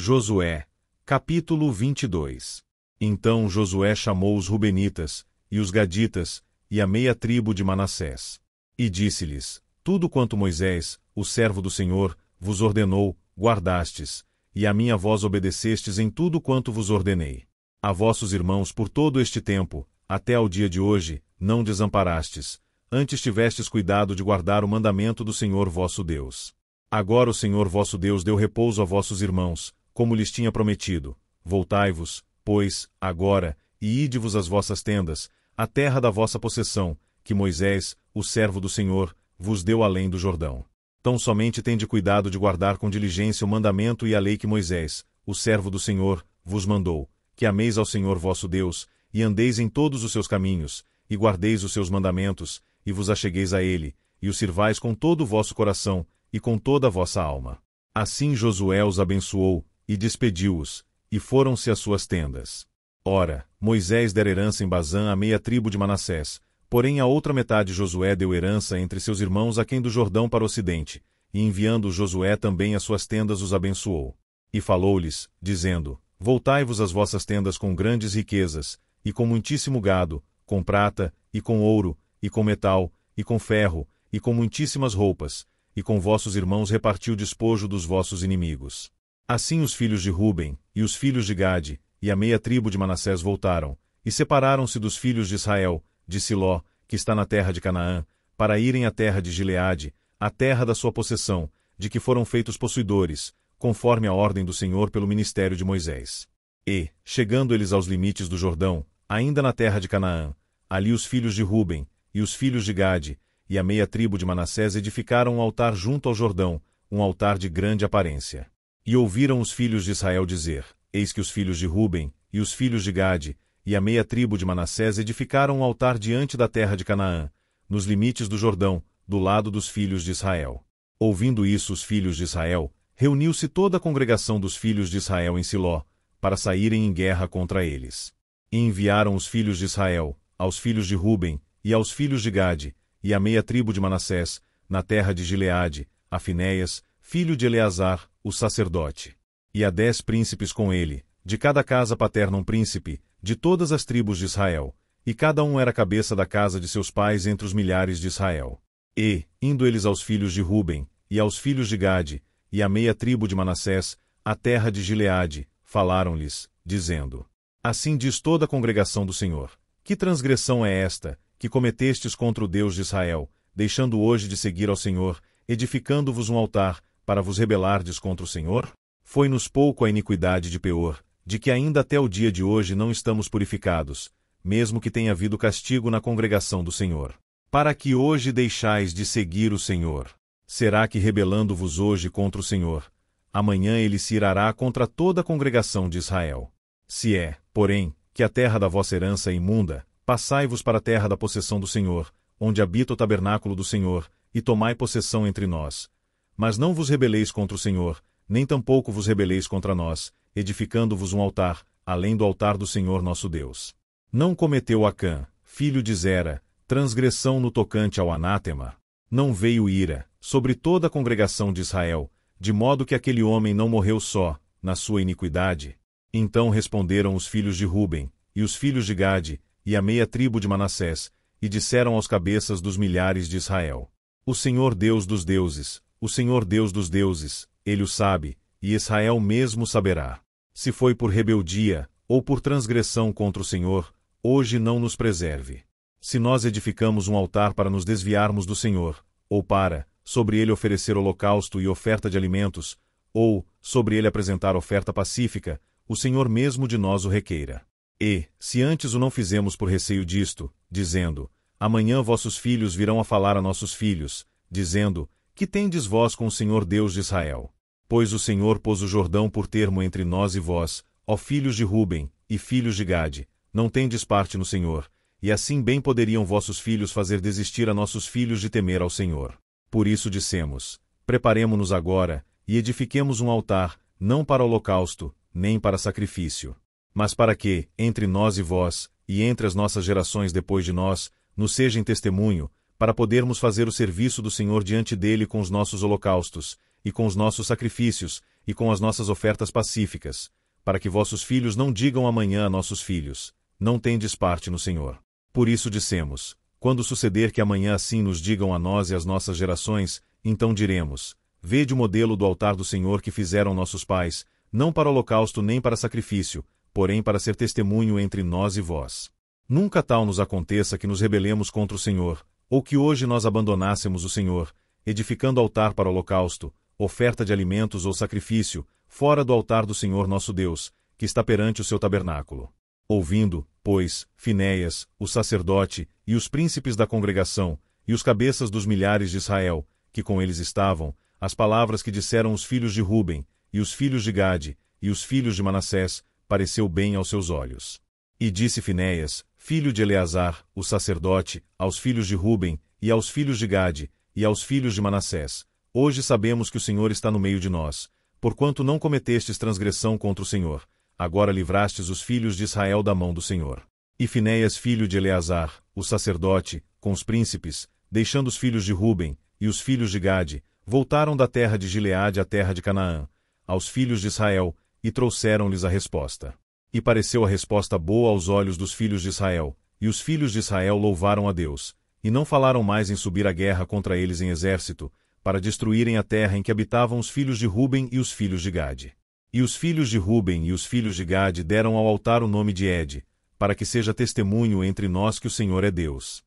Josué, capítulo 22. Então Josué chamou os Rubenitas, e os Gaditas, e a meia tribo de Manassés. E disse-lhes: Tudo quanto Moisés, o servo do Senhor, vos ordenou, guardastes, e a minha voz obedecestes em tudo quanto vos ordenei. A vossos irmãos por todo este tempo, até ao dia de hoje, não desamparastes, antes tivestes cuidado de guardar o mandamento do Senhor vosso Deus. Agora o Senhor vosso Deus deu repouso a vossos irmãos, como lhes tinha prometido. Voltai-vos, pois, agora, e ide-vos às vossas tendas, à terra da vossa possessão, que Moisés, o servo do Senhor, vos deu além do Jordão. Tão somente tende cuidado de guardar com diligência o mandamento e a lei que Moisés, o servo do Senhor, vos mandou, que ameis ao Senhor vosso Deus, e andeis em todos os seus caminhos, e guardeis os seus mandamentos, e vos achegueis a ele, e o sirvais com todo o vosso coração, e com toda a vossa alma. Assim Josué os abençoou, e despediu-os, e foram-se às suas tendas. Ora, Moisés dera herança em Bazã à meia tribo de Manassés, porém a outra metade Josué deu herança entre seus irmãos aquém do Jordão para o ocidente, e enviando Josué também às suas tendas os abençoou. E falou-lhes, dizendo: Voltai-vos às vossas tendas com grandes riquezas, e com muitíssimo gado, com prata, e com ouro, e com metal, e com ferro, e com muitíssimas roupas, e com vossos irmãos reparti o despojo dos vossos inimigos. Assim os filhos de Ruben, e os filhos de Gade, e a meia tribo de Manassés voltaram, e separaram-se dos filhos de Israel, de Siló, que está na terra de Canaã, para irem à terra de Gileade, a terra da sua possessão, de que foram feitos possuidores, conforme a ordem do Senhor pelo ministério de Moisés. E, chegando eles aos limites do Jordão, ainda na terra de Canaã, ali os filhos de Ruben, e os filhos de Gade, e a meia tribo de Manassés edificaram um altar junto ao Jordão, um altar de grande aparência. E ouviram os filhos de Israel dizer: Eis que os filhos de Ruben, e os filhos de Gade, e a meia tribo de Manassés edificaram um altar diante da terra de Canaã, nos limites do Jordão, do lado dos filhos de Israel. Ouvindo isso os filhos de Israel, reuniu-se toda a congregação dos filhos de Israel em Siló, para saírem em guerra contra eles. E enviaram os filhos de Israel, aos filhos de Ruben, e aos filhos de Gade, e a meia tribo de Manassés, na terra de Gileade, a Finéias, filho de Eleazar, o sacerdote. E a 10 príncipes com ele, de cada casa paterna um príncipe, de todas as tribos de Israel, e cada um era cabeça da casa de seus pais entre os milhares de Israel. E, indo eles aos filhos de Ruben, e aos filhos de Gade, e a meia tribo de Manassés, a terra de Gileade, falaram-lhes, dizendo: Assim diz toda a congregação do Senhor: Que transgressão é esta, que cometestes contra o Deus de Israel, deixando hoje de seguir ao Senhor, edificando-vos um altar, para vos rebelardes contra o Senhor? Foi-nos pouco a iniquidade de Peor, de que ainda até o dia de hoje não estamos purificados, mesmo que tenha havido castigo na congregação do Senhor. Para que hoje deixais de seguir o Senhor. Será que rebelando-vos hoje contra o Senhor, amanhã ele se irará contra toda a congregação de Israel? Se é, porém, que a terra da vossa herança é imunda, passai-vos para a terra da possessão do Senhor, onde habita o tabernáculo do Senhor, e tomai possessão entre nós. Mas não vos rebeleis contra o Senhor, nem tampouco vos rebeleis contra nós, edificando-vos um altar, além do altar do Senhor nosso Deus. Não cometeu Acã, filho de Zera, transgressão no tocante ao anátema? Não veio ira sobre toda a congregação de Israel, de modo que aquele homem não morreu só, na sua iniquidade? Então responderam os filhos de Ruben, e os filhos de Gade, e a meia tribo de Manassés, e disseram aos cabeças dos milhares de Israel: O Senhor Deus dos deuses, o Senhor Deus dos deuses, ele o sabe, e Israel mesmo saberá. Se foi por rebeldia, ou por transgressão contra o Senhor, hoje não nos preserve. Se nós edificamos um altar para nos desviarmos do Senhor, ou para, sobre ele oferecer holocausto e oferta de alimentos, ou, sobre ele apresentar oferta pacífica, o Senhor mesmo de nós o requeira. E, se antes o não fizemos por receio disto, dizendo: Amanhã vossos filhos virão a falar a nossos filhos, dizendo: Que tendes vós com o Senhor Deus de Israel? Pois o Senhor pôs o Jordão por termo entre nós e vós, ó filhos de Ruben, e filhos de Gade, não tendes parte no Senhor, e assim bem poderiam vossos filhos fazer desistir a nossos filhos de temer ao Senhor. Por isso dissemos: Preparemo-nos agora, e edifiquemos um altar, não para holocausto, nem para sacrifício, mas para que, entre nós e vós, e entre as nossas gerações depois de nós, nos seja em testemunho, para podermos fazer o serviço do Senhor diante dele com os nossos holocaustos, e com os nossos sacrifícios, e com as nossas ofertas pacíficas, para que vossos filhos não digam amanhã a nossos filhos: não tendes parte no Senhor. Por isso dissemos: quando suceder que amanhã assim nos digam a nós e às nossas gerações, então diremos: vede o modelo do altar do Senhor que fizeram nossos pais, não para holocausto nem para sacrifício, porém para ser testemunho entre nós e vós. Nunca tal nos aconteça que nos rebelemos contra o Senhor, ou que hoje nós abandonássemos o Senhor, edificando altar para holocausto, oferta de alimentos ou sacrifício, fora do altar do Senhor nosso Deus, que está perante o seu tabernáculo. Ouvindo, pois, Finéias, o sacerdote, e os príncipes da congregação, e os cabeças dos milhares de Israel, que com eles estavam, as palavras que disseram os filhos de Ruben, e os filhos de Gade, e os filhos de Manassés, pareceu bem aos seus olhos. E disse Finéias, filho de Eleazar, o sacerdote, aos filhos de Ruben, e aos filhos de Gade, e aos filhos de Manassés: hoje sabemos que o Senhor está no meio de nós, porquanto não cometestes transgressão contra o Senhor, agora livrastes os filhos de Israel da mão do Senhor. E Finéias filho de Eleazar, o sacerdote, com os príncipes, deixando os filhos de Ruben, e os filhos de Gade, voltaram da terra de Gileade à terra de Canaã, aos filhos de Israel, e trouxeram-lhes a resposta. E pareceu a resposta boa aos olhos dos filhos de Israel, e os filhos de Israel louvaram a Deus, e não falaram mais em subir à guerra contra eles em exército, para destruírem a terra em que habitavam os filhos de Ruben e os filhos de Gade. E os filhos de Ruben e os filhos de Gade deram ao altar o nome de Ede, para que seja testemunho entre nós que o Senhor é Deus.